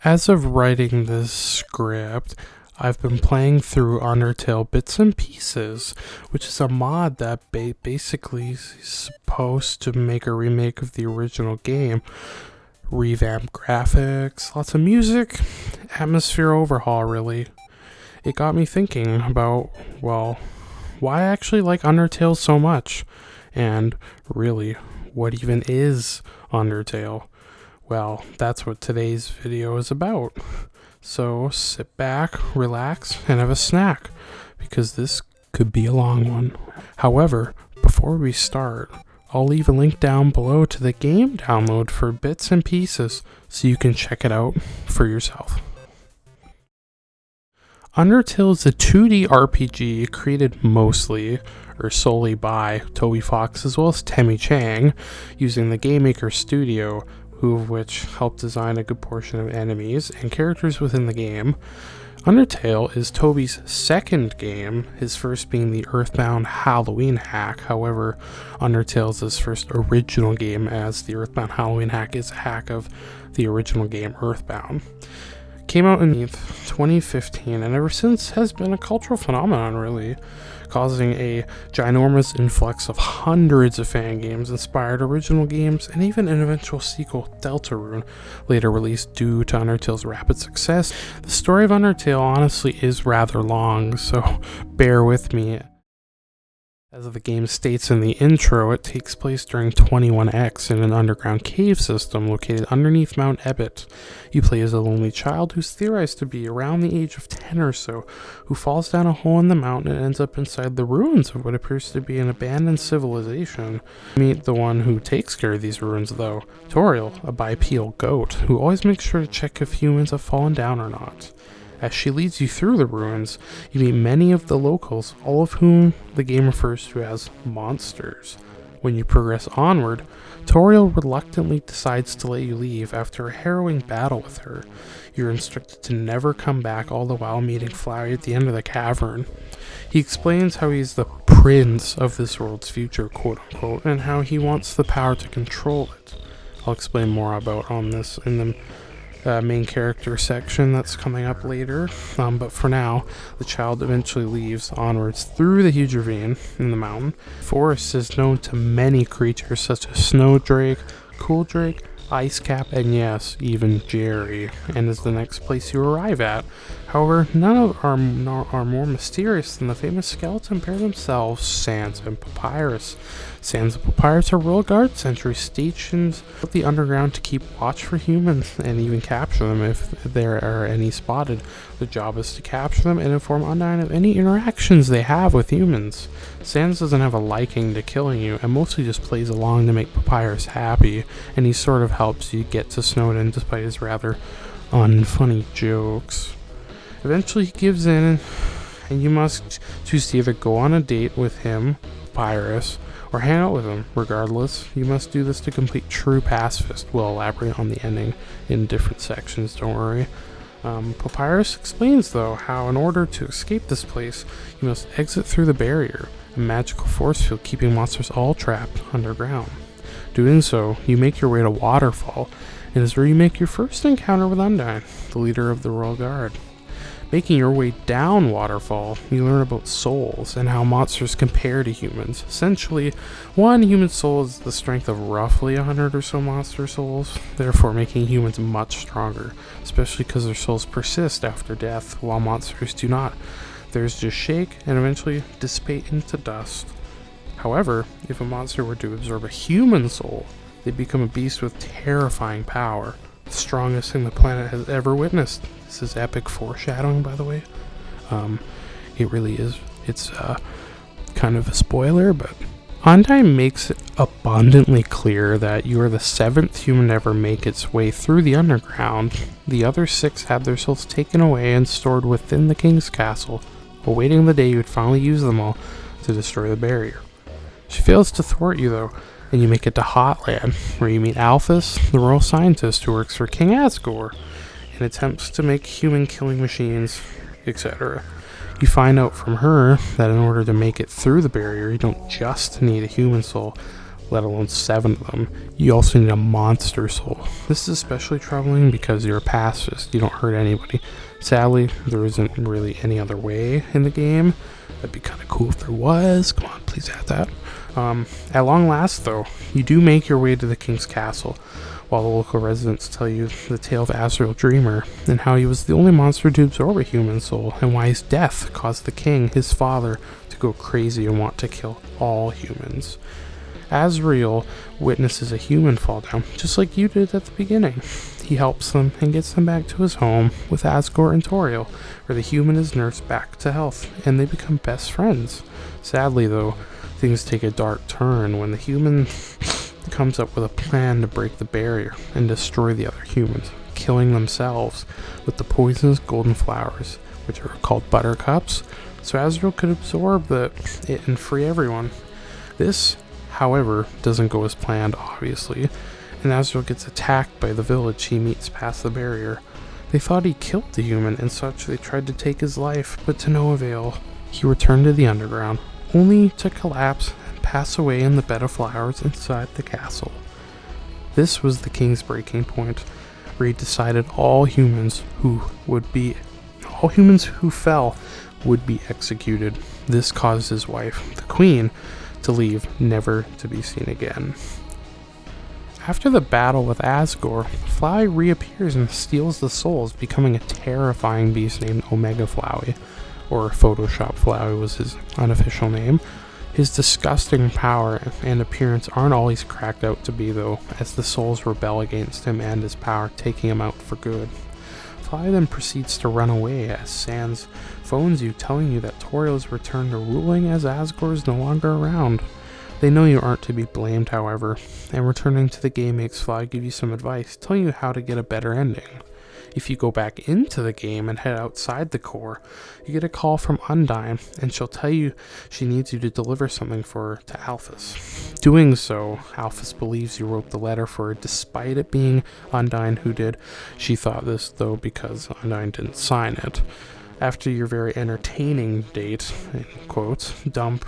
As of writing this script, I've been playing through Undertale Bits and Pieces, which is a mod that basically is supposed to make a remake of the original game. Revamp graphics, lots of music, atmosphere overhaul, really. It got me thinking about, well, why I actually like Undertale so much, and really, what even is Undertale? Well, that's what today's video is about. So sit back, relax, and have a snack, because this could be a long one. However, before we start, I'll leave a link down below to the game download for Bits and Pieces so you can check it out for yourself. Undertale is a 2D RPG created mostly or solely by Toby Fox as well as Temmie Chang, using the Game Maker Studio, who of which helped design a good portion of enemies and characters within the game. Undertale is Toby's second game, his first being the Earthbound Halloween hack. However, Undertale is his first original game, as the Earthbound Halloween hack is a hack of the original game Earthbound. Came out in 2015 and ever since has been a cultural phenomenon, really, causing a ginormous influx of hundreds of fan games, inspired original games, and even an eventual sequel, Deltarune, later released due to Undertale's rapid success. The story of Undertale honestly is rather long, so bear with me. As the game states in the intro, it takes place during 21X in an underground cave system located underneath Mount Ebott. You play as a lonely child who's theorized to be around the age of 10 or so, who falls down a hole in the mountain and ends up inside the ruins of what appears to be an abandoned civilization. Meet the one who takes care of these ruins, though, Toriel, a bipedal goat, who always makes sure to check if humans have fallen down or not. As she leads you through the ruins, you meet many of the locals, all of whom the game refers to as monsters. When you progress onward, Toriel reluctantly decides to let you leave after a harrowing battle with her. You're instructed to never come back, all the while meeting Flowey at the end of the cavern. He explains how he's the prince of this world's future, quote unquote, and how he wants the power to control it. I'll explain more about on this in the main character section that's coming up later, but for now, the child eventually leaves onwards through the huge ravine in the mountain. The forest is known to many creatures such as Snowdrake, Cool Drake, Ice Cap, and yes, even Jerry, and is the next place you arrive at. However, none of are more mysterious than the famous skeleton pair themselves, Sans and Papyrus. Sans and Papyrus are royal guard sentries stationed at the underground to keep watch for humans and even capture them if there are any spotted. The job is to capture them and inform Undyne of any interactions they have with humans. Sans doesn't have a liking to killing you and mostly just plays along to make Papyrus happy, and he sort of helps you get to Snowdin despite his rather unfunny jokes. Eventually he gives in, and you must choose to either go on a date with him, Papyrus, or hang out with him. Regardless, you must do this to complete true pacifist. We'll elaborate on the ending in different sections, don't worry. Papyrus explains, though, how in order to escape this place, you must exit through the barrier, a magical force field keeping monsters all trapped underground. Doing so, you make your way to Waterfall, and is where you make your first encounter with Undyne, the leader of the Royal Guard. Making your way down Waterfall, you learn about souls and how monsters compare to humans. Essentially, one human soul is the strength of roughly 100 or so monster souls, therefore making humans much stronger, especially because their souls persist after death, while monsters do not. Theirs just shake and eventually dissipate into dust. However, if a monster were to absorb a human soul, they become a beast with terrifying power, the strongest thing the planet has ever witnessed. This is epic foreshadowing, by the way. It really is. It's kind of a spoiler, but Undyne makes it abundantly clear that you are the 7th human to ever make its way through the underground. The other 6 had their souls taken away and stored within the king's castle, awaiting the day you would finally use them all to destroy the barrier. She fails to thwart you, though, and you make it to Hotland, where you meet Alphys, the royal scientist who works for King Asgore, and attempts to make human-killing machines, etc. You find out from her that in order to make it through the barrier, you don't just need a human soul, let alone 7 of them. You also need a monster soul. This is especially troubling because you're a pacifist, you don't hurt anybody. Sadly, there isn't really any other way in the game. That'd be kind of cool if there was. Come on, please add that. At long last, though, you do make your way to the king's castle, while the local residents tell you the tale of Azrael Dreamer, and how he was the only monster to absorb a human soul, and why his death caused the king, his father, to go crazy and want to kill all humans. Azrael witnesses a human fall down, just like you did at the beginning. He helps them and gets them back to his home with Asgore and Toriel, where the human is nursed back to health, and they become best friends. Sadly, though, things take a dark turn when the human comes up with a plan to break the barrier and destroy the other humans, killing themselves with the poisonous golden flowers, which are called buttercups, so Azrael could absorb it and free everyone. This, however, doesn't go as planned, obviously, and Azrael gets attacked by the village he meets past the barrier. They thought he killed the human, and such they tried to take his life, but to no avail. He returned to the underground, only to collapse and pass away in the bed of flowers inside the castle. This was the king's breaking point, where he decided all humans who fell would be executed. This caused his wife, the queen, to leave, never to be seen again. After the battle with Asgore, Flowey reappears and steals the souls, becoming a terrifying beast named Omega Flowey, or Photoshop Flowey was his unofficial name. His disgusting power and appearance aren't all he's cracked out to be, though, as the souls rebel against him and his power, taking him out for good. Flowey then proceeds to run away as Sans phones you, telling you that Toriel has returned to ruling as Asgore is no longer around. They know you aren't to be blamed, however, and returning to the game makes Flowey give you some advice, telling you how to get a better ending. If you go back into the game and head outside the core, you get a call from Undyne, and she'll tell you she needs you to deliver something for her to Alphys. Doing so, Alphys believes you wrote the letter for her, despite it being Undyne who did. She thought this, though, because Undyne didn't sign it. After your very entertaining date, in quotes, dump,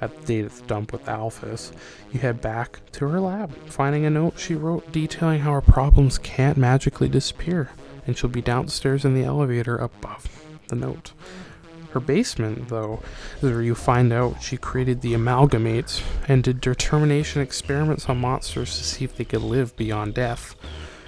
at the date of the dump with Alphys, you head back to her lab, finding a note she wrote detailing how her problems can't magically disappear, and she'll be downstairs in the elevator above the note. Her basement, though, is where you find out she created the amalgamates and did determination experiments on monsters to see if they could live beyond death.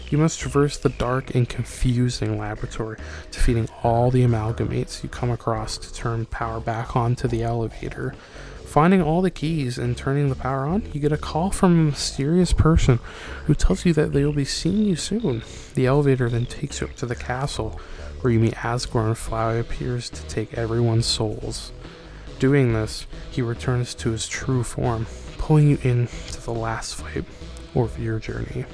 You must traverse the dark and confusing laboratory, defeating all the amalgamates you come across to turn power back onto the elevator. Finding all the keys and turning the power on, you get a call from a mysterious person who tells you that they will be seeing you soon. The elevator then takes you up to the castle, where you meet Asgore, and Flowey appears to take everyone's souls. Doing this, he returns to his true form, pulling you into the last fight of your journey.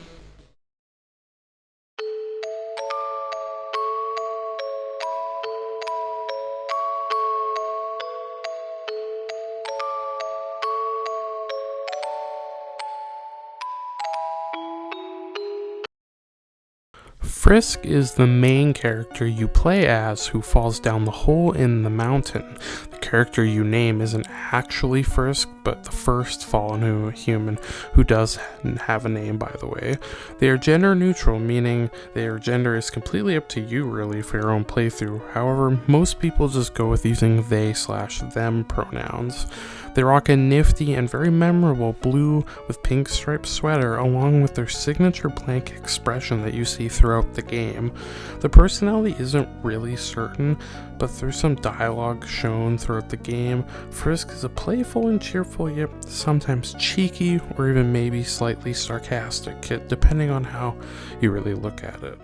Frisk is the main character you play as, who falls down the hole in the mountain. The character you name isn't actually Frisk, but the first fallen human, who does have a name, by the way. They are gender neutral, meaning their gender is completely up to you, really, for your own playthrough. However, most people just go with using they/them pronouns. They rock a nifty and very memorable blue with pink striped sweater, along with their signature blank expression that you see throughout the game. The personality isn't really certain, but there's some dialogue shown throughout the game. Frisk is a playful and cheerful, yet sometimes cheeky or even maybe slightly sarcastic kid, depending on how you really look at it.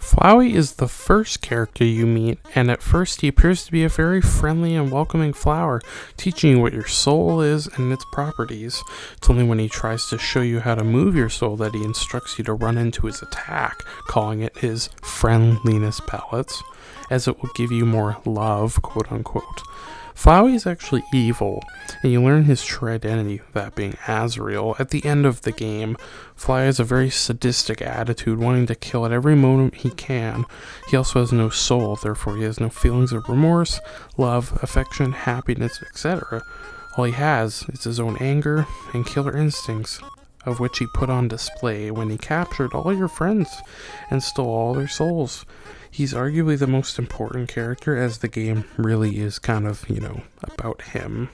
Flowey is the first character you meet, and at first he appears to be a very friendly and welcoming flower, teaching you what your soul is and its properties. It's only when he tries to show you how to move your soul that he instructs you to run into his attack, calling it his friendliness pellets, as it will give you more love, quote unquote. Flowey is actually evil, and you learn his true identity, that being Azrael, at the end of the game. Flowey has a very sadistic attitude, wanting to kill at every moment he can. He also has no soul, therefore he has no feelings of remorse, love, affection, happiness, etc. All he has is his own anger and killer instincts, of which he put on display when he captured all your friends and stole all their souls. He's arguably the most important character, as the game really is kind of, about him.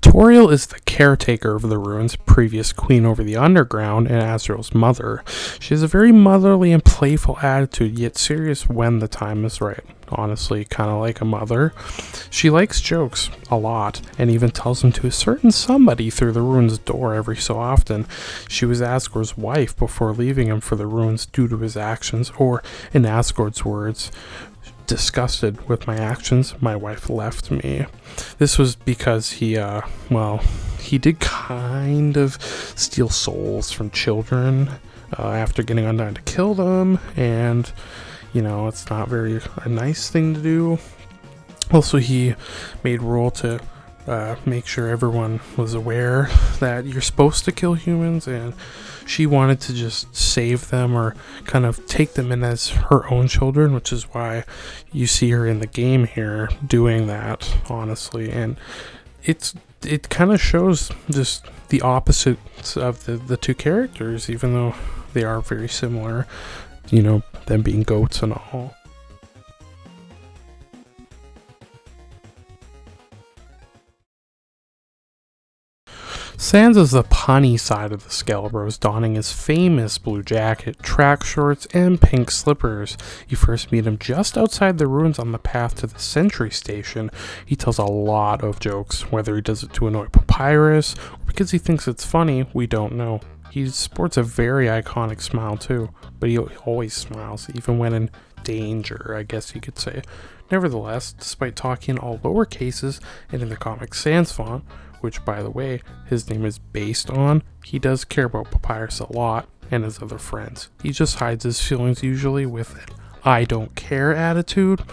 Toriel is the caretaker of the ruins, previous queen over the underground, and Azrael's mother. She has a very motherly and playful attitude, yet serious when the time is right. Honestly, kind of like a mother. She likes jokes a lot, and even tells them to a certain somebody through the ruins door every so often. She was Asgore's wife before leaving him for the ruins due to his actions, or in Asgore's words, disgusted with my actions, my wife left me. This was because he did kind of steal souls from children after getting Undyne to kill them, and it's not a nice thing to do. Also, he made rule to make sure everyone was aware that you're supposed to kill humans, and she wanted to just save them or kind of take them in as her own children, which is why you see her in the game here doing that, honestly. And it kind of shows just the opposites of the two characters, even though they are very similar, them being goats and all. Sans is the punny side of the Skelebros, donning his famous blue jacket, track shorts, and pink slippers. You first meet him just outside the ruins on the path to the Sentry Station. He tells a lot of jokes, whether he does it to annoy Papyrus or because he thinks it's funny, we don't know. He sports a very iconic smile too, but he always smiles, even when in danger, I guess you could say. Nevertheless, despite talking in all lower cases and in the comic Sans font, which, by the way, his name is based on, he does care about Papyrus a lot and his other friends. He just hides his feelings usually with an I don't care attitude.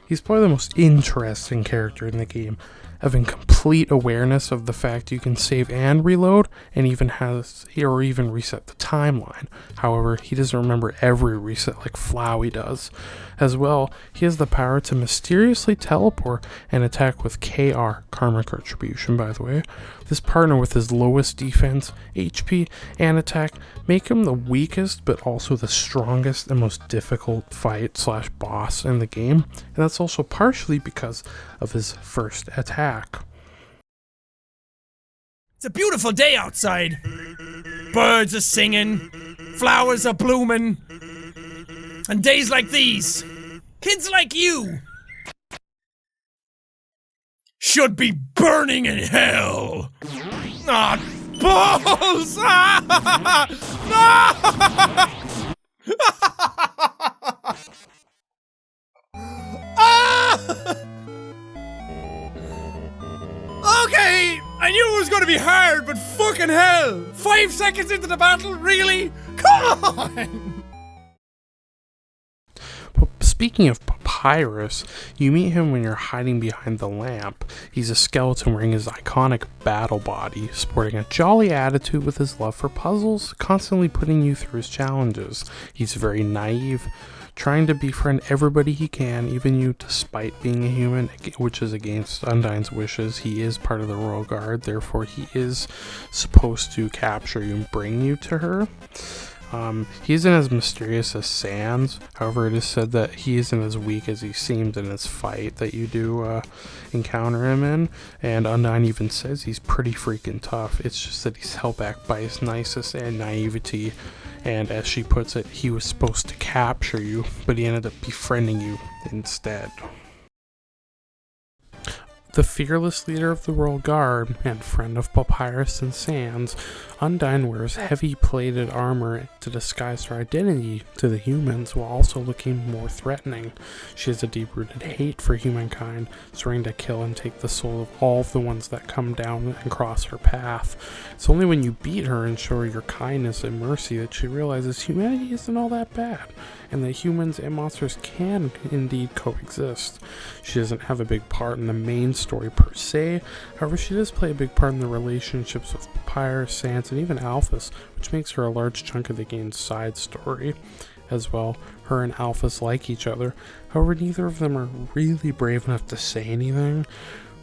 He's probably the most interesting character in the game, having complete awareness of the fact you can save and reload, and even reset the timeline. However, he doesn't remember every reset like Flowey does. As well, he has the power to mysteriously teleport and attack with KR, Karma Retribution, by the way. This partner with his lowest defense, HP, and attack make him the weakest but also the strongest and most difficult fight/boss in the game, and that's also partially because of his first attack. It's a beautiful day outside. Birds are singing, flowers are blooming, and days like these, kids like you should be burning in hell. Ah, balls! Okay, I knew it was gonna be hard, but fucking hell! 5 seconds into the battle, really? Come on! Speaking of Papyrus, you meet him when you're hiding behind the lamp. He's a skeleton wearing his iconic battle body, sporting a jolly attitude with his love for puzzles, constantly putting you through his challenges. He's very naive, trying to befriend everybody he can, even you, despite being a human, which is against Undyne's wishes. He is part of the Royal Guard, therefore he is supposed to capture you and bring you to her. He isn't as mysterious as Sans, however it is said that he isn't as weak as he seems in his fight that you do encounter him in, and Undyne even says he's pretty freaking tough. It's just that he's held back by his niceness and naivety, and as she puts it, he was supposed to capture you, but he ended up befriending you instead. The fearless leader of the Royal Guard and friend of Papyrus and Sans, Undyne wears heavy-plated armor to disguise her identity to the humans while also looking more threatening. She has a deep-rooted hate for humankind, swearing to kill and take the soul of all of the ones that come down and cross her path. It's only when you beat her and show her your kindness and mercy that she realizes humanity isn't all that bad, and that humans and monsters can indeed coexist. She doesn't have a big part in the main story per se, however she does play a big part in the relationships with Papyrus, Sans, and even Alphys, which makes her a large chunk of the game's side story. As well, her and Alphys like each other, however neither of them are really brave enough to say anything,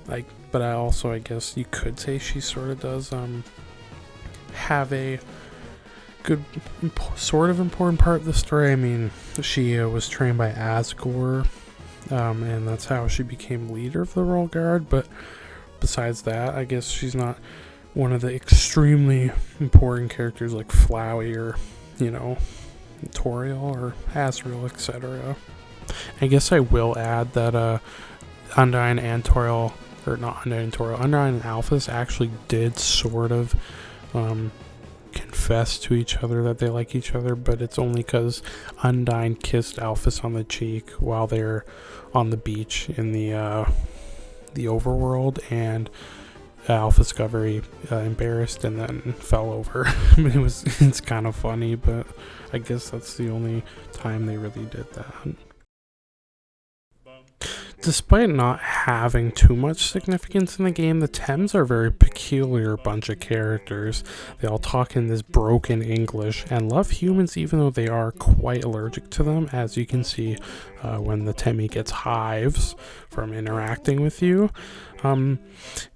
But I guess you could say she sort of does have a good sort of important part of the story. I mean, she was trained by Asgore, and that's how she became leader of the Royal Guard. But besides that, I guess she's not one of the extremely important characters like Flowey or, Toriel or Asriel, etc. I guess I will add that Undyne and Toriel, or not Undyne and Toriel, Undyne and Alphys actually did sort of confess to each other that they like each other, but it's only because Undyne kissed Alphys on the cheek while they're on the beach in the overworld, and Alphys got very embarrassed and then fell over. It's kind of funny, but I guess that's the only time they really did that. Despite not having too much significance in the game, the Thames are a very peculiar bunch of characters. They all talk in this broken English and love humans even though they are quite allergic to them, as you can see when the Temmie gets hives from interacting with you.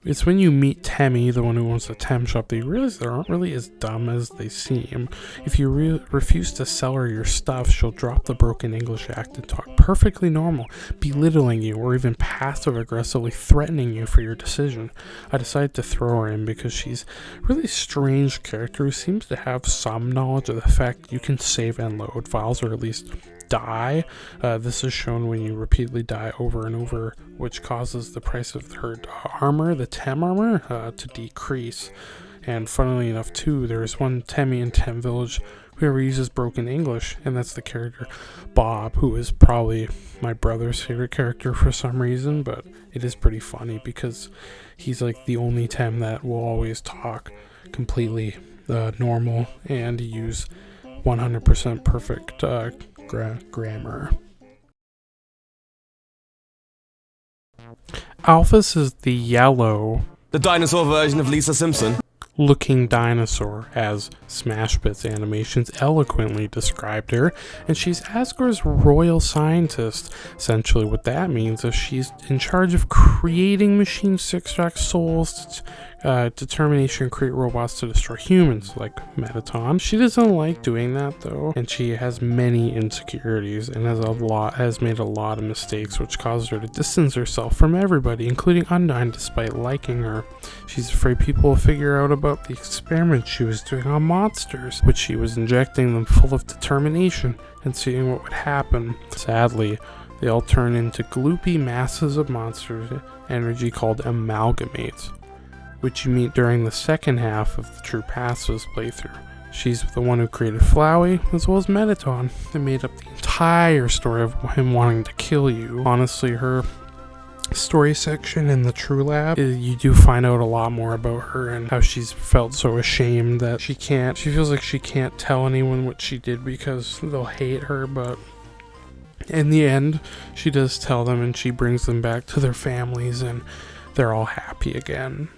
It's when you meet Temmie, the one who owns the Thames shop, that you realize they aren't really as dumb as they seem. If you refuse to sell her your stuff, she'll drop the broken English act and talk perfectly normal, belittling you or even passive-aggressively threatening you for your decision. I decided to throw her in because she's a really strange character who seems to have some knowledge of the fact you can save and load files, or at least die. This is shown when you repeatedly die over and over, which causes the price of her armor, the Tem armor, to decrease. And funnily enough too, there's one Temmie in Tem Village who ever uses broken English, and that's the character Bob, who is probably my brother's favorite character for some reason, but it is pretty funny because he's like the only Tem that will always talk completely normal and use 100% perfect grammar. Alphys is the yellow, the dinosaur version of Lisa Simpson, looking dinosaur, as Smashbits Animations eloquently described her, and she's Asgore's royal scientist. Essentially what that means is she's in charge of creating machines to extract souls, determination, create robots to destroy humans, like Metaton. She doesn't like doing that though, and she has many insecurities and has made a lot of mistakes, which causes her to distance herself from everybody, including Undyne, despite liking her. She's afraid people will figure out about the experiments she was doing on monsters, which she was injecting them full of determination and seeing what would happen. Sadly, they all turn into gloopy masses of monsters energy called amalgamates, which you meet during the second half of the True Paths playthrough. She's the one who created Flowey, as well as Metaton, and made up the entire story of him wanting to kill you. Honestly, her story section in the True Lab, you do find out a lot more about her and how she's felt so ashamed that she feels like she can't tell anyone what she did because they'll hate her, but in the end, she does tell them and she brings them back to their families and they're all happy again.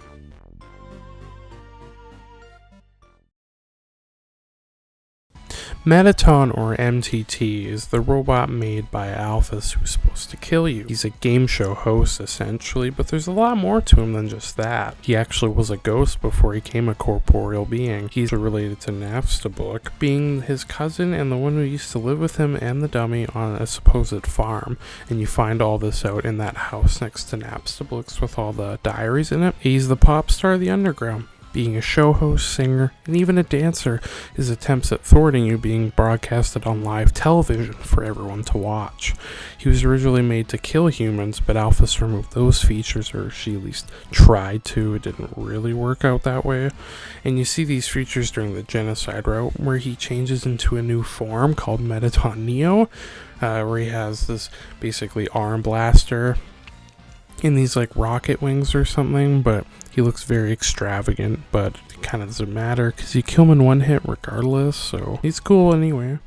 Metaton, or MTT, is the robot made by Alphys who's supposed to kill you. He's a game show host, essentially, but there's a lot more to him than just that. He actually was a ghost before he became a corporeal being. He's related to Napstablook, being his cousin and the one who used to live with him and the dummy on a supposed farm, and you find all this out in that house next to Napstablook's with all the diaries in it. He's the pop star of the underground, being a show host, singer, and even a dancer. His attempts at thwarting you being broadcasted on live television for everyone to watch. He was originally made to kill humans, but Alphys removed those features, or she at least tried to. It didn't really work out that way. And you see these features during the Genocide route, where he changes into a new form called Metaton Neo, where he has this basically arm blaster in these like rocket wings or something, but he looks very extravagant, but it kind of doesn't matter because you kill him in one hit regardless, so he's cool anyway.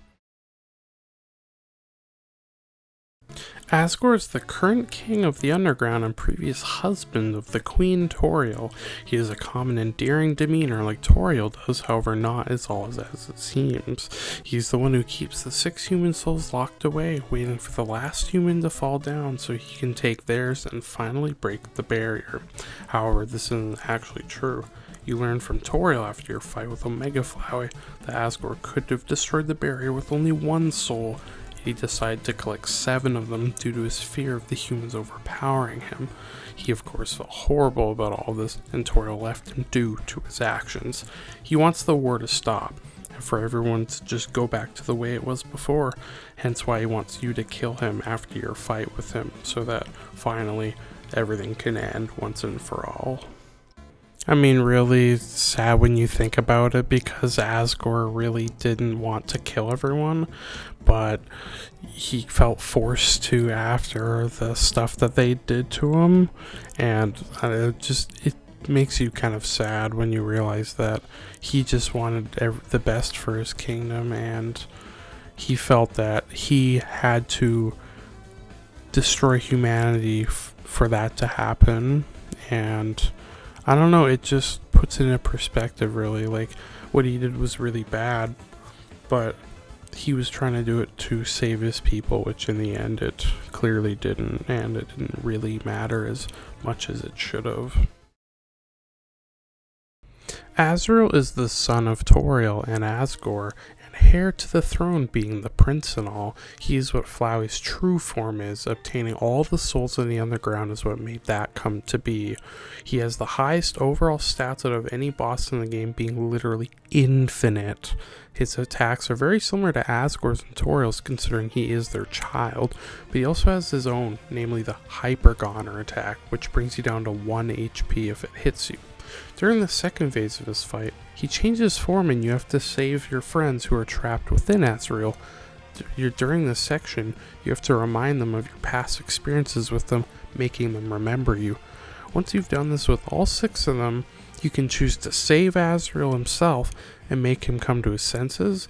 Asgore is the current king of the underground and previous husband of the Queen Toriel. He has a common endearing demeanor like Toriel does, however not as all as it seems. He's the one who keeps the 6 human souls locked away, waiting for the last human to fall down so he can take theirs and finally break the barrier. However, this isn't actually true. You learn from Toriel after your fight with Omega Flowey that Asgore could have destroyed the barrier with only 1 soul. He decided to collect 7 of them due to his fear of the humans overpowering him. He of course felt horrible about all this, and Toriel left him due to his actions. He wants the war to stop, and for everyone to just go back to the way it was before, hence why he wants you to kill him after your fight with him, so that finally everything can end once and for all. I mean, really sad when you think about it, because Asgore really didn't want to kill everyone, but he felt forced to after the stuff that they did to him, and it makes you kind of sad when you realize that he just wanted the best for his kingdom, and he felt that he had to destroy humanity for that to happen. And I don't know, it just puts it in perspective, really. Like, what he did was really bad, but he was trying to do it to save his people, which in the end it clearly didn't, and it didn't really matter as much as it should have. Azrael is the son of Toriel and Asgore, and heir to the throne, being the prince and all. He is what Flowey's true form is. Obtaining all the souls in the underground is what made that come to be. He has the highest overall stats out of any boss in the game, being literally infinite. His attacks are very similar to Asgore's and Toriel's, considering he is their child, but he also has his own, namely the Hypergoner attack, which brings you down to 1 HP if it hits you. During the second phase of his fight, he changes form and you have to save your friends who are trapped within Azrael. During this section, you have to remind them of your past experiences with them, making them remember you. Once you've done this with all 6 of them, you can choose to save Azrael himself and make him come to his senses,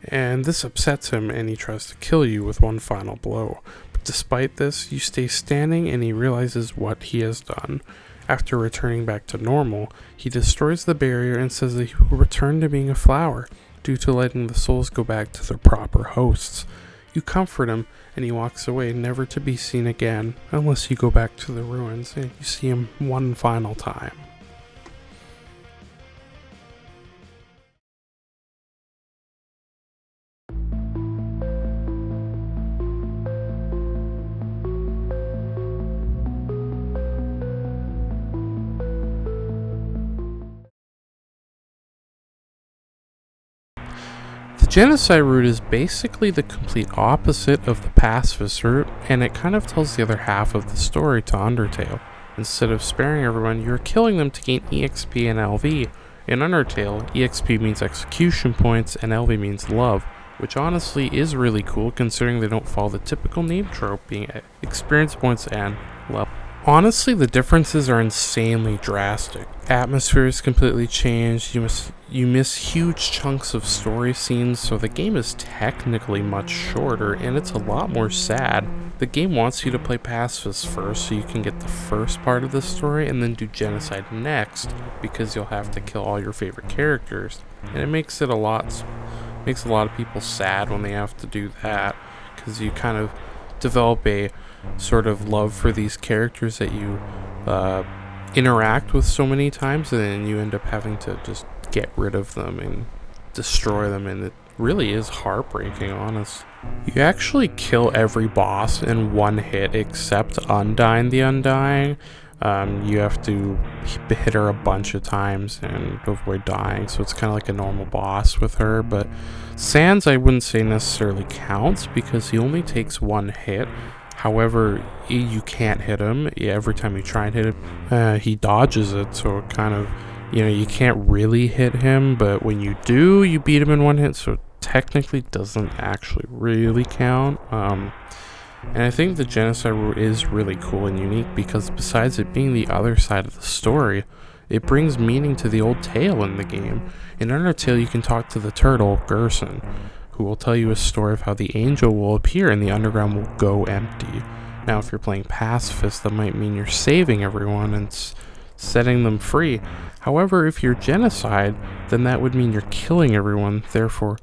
and this upsets him and he tries to kill you with one final blow. But despite this, you stay standing and he realizes what he has done. After returning back to normal, he destroys the barrier and says that he will return to being a flower, due to letting the souls go back to their proper hosts. You comfort him, and he walks away, never to be seen again, unless you go back to the ruins and you see him one final time. The Genocide route is basically the complete opposite of the Pacifist route, and it kind of tells the other half of the story to Undertale. Instead of sparing everyone, you're killing them to gain EXP and LV. In Undertale, EXP means execution points and LV means love, which honestly is really cool considering they don't follow the typical name trope being experience points and love. Honestly, the differences are insanely drastic. Atmosphere is completely changed, you miss huge chunks of story scenes, so the game is technically much shorter, and it's a lot more sad. The game wants you to play Pacifist first so you can get the first part of the story, and then do Genocide next, because you'll have to kill all your favorite characters. And it makes a lot of people sad when they have to do that, because you kind of develop a sort of love for these characters that you interact with so many times, and then you end up having to just get rid of them and destroy them, and it really is heartbreaking, honest. You actually kill every boss in one hit except Undyne the Undying. You have to hit her a bunch of times and avoid dying, so it's kind of like a normal boss with her. But Sans, I wouldn't say necessarily counts because he only takes one hit. However, you can't hit him. Every time you try and hit him, he dodges it, so it kind of, you can't really hit him, but when you do, you beat him in one hit, so it technically doesn't actually really count. And I think the Genocide route is really cool and unique because besides it being the other side of the story, it brings meaning to the old tale in the game. In Undertale, you can talk to the turtle, Gerson, who will tell you a story of how the angel will appear and the underground will go empty. Now, if you're playing pacifist, that might mean you're saving everyone and setting them free. However, if you're genocide, then that would mean you're killing everyone, therefore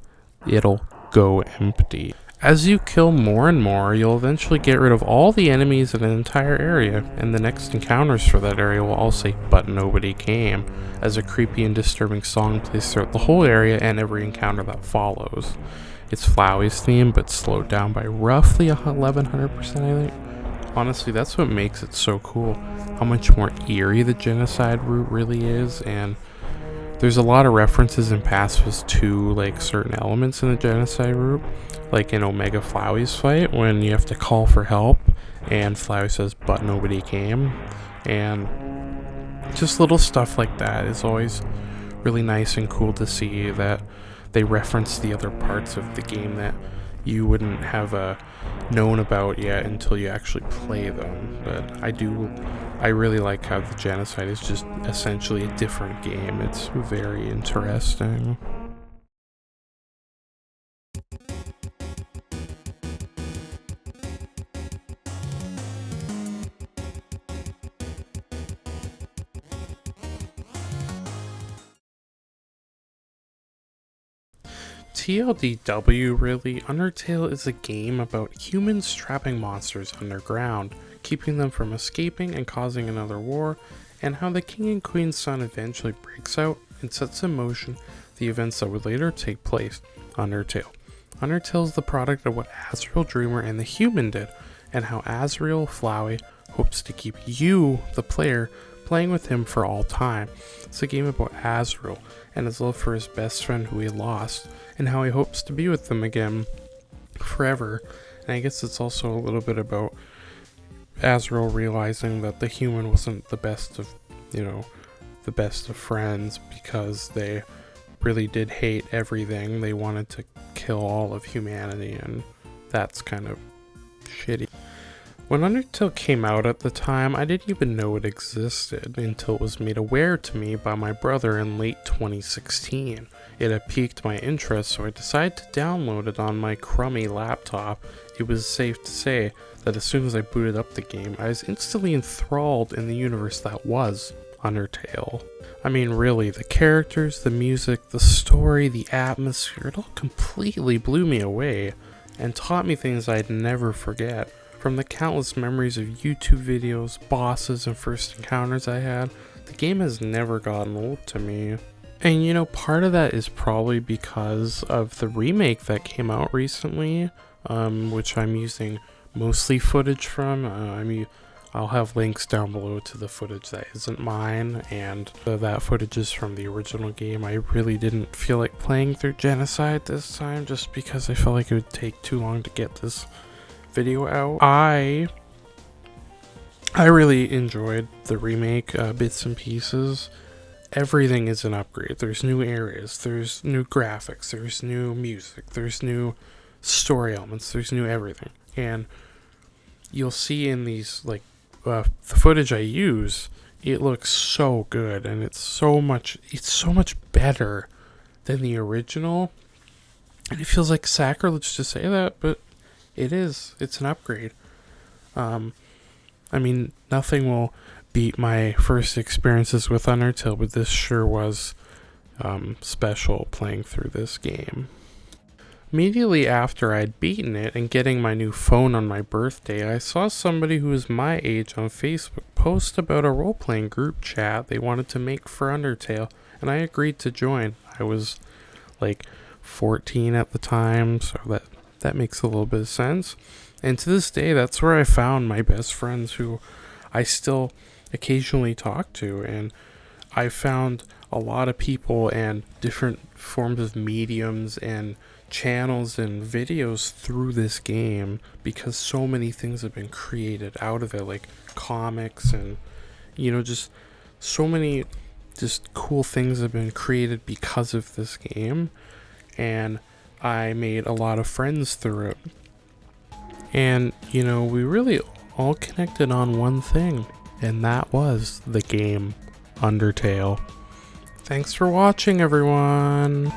it'll go empty. As you kill more and more, you'll eventually get rid of all the enemies in an entire area, and the next encounters for that area will all say, "But nobody came," as a creepy and disturbing song plays throughout the whole area and every encounter that follows. It's Flowey's theme, but slowed down by roughly 1100%, I think. Honestly, that's what makes it so cool, how much more eerie the genocide route really is, and there's a lot of references in pacifist to like certain elements in the genocide route, like in Omega Flowey's fight when you have to call for help and Flowey says, "But nobody came," and just little stuff like that is always really nice and cool to see that they reference the other parts of the game that you wouldn't have known about yet until you actually play them. But I really like how the genocide is just essentially a different game. It's very interesting. TLDW, really, Undertale is a game about humans trapping monsters underground, keeping them from escaping and causing another war, and how the king and queen's son eventually breaks out and sets in motion the events that would later take place. Undertale. Undertale is the product of what Azrael Dreamer and the human did, and how Azrael Flowey hopes to keep you, the player, playing with him for all time. It's a game about Azrael and his love for his best friend who he lost, and how he hopes to be with them again forever. And I guess it's also a little bit about Azrael realizing that the human wasn't the best of friends, because they really did hate everything. They wanted to kill all of humanity, and that's kind of shitty. When Undertale came out at the time, I didn't even know it existed until it was made aware to me by my brother in late 2016. It had piqued my interest, so I decided to download it on my crummy laptop. It was safe to say that as soon as I booted up the game, I was instantly enthralled in the universe that was Undertale. I mean, really, the characters, the music, the story, the atmosphere, it all completely blew me away and taught me things I'd never forget. From the countless memories of YouTube videos, bosses, and first encounters I had, the game has never gotten old to me. And you know, part of that is probably because of the remake that came out recently, which I'm using mostly footage from. I'll have links down below to the footage that isn't mine, and that footage is from the original game. I really didn't feel like playing through Genocide this time, just because I felt like it would take too long to get this video out. I really enjoyed the remake, Bits and Pieces. Everything is an upgrade. There's new areas, there's new graphics, there's new music, there's new story elements, there's new everything. And you'll see in these, like, the footage I use, it looks so good, and it's so much better than the original. And it feels like sacrilege to say that, but it is. It's an upgrade. I mean, nothing will beat my first experiences with Undertale, but this sure was special playing through this game. Immediately after I'd beaten it and getting my new phone on my birthday, I saw somebody who was my age on Facebook post about a role-playing group chat they wanted to make for Undertale, and I agreed to join. I was like 14 at the time, so that makes a little bit of sense. And to this day, that's where I found my best friends, who I still occasionally talk to, and I found a lot of people and different forms of mediums and channels and videos through this game, because so many things have been created out of it, like comics and, you know, just so many just cool things have been created because of this game. And I made a lot of friends through it, and you know, we really all connected on one thing, and that was the game Undertale. Thanks for watching, everyone.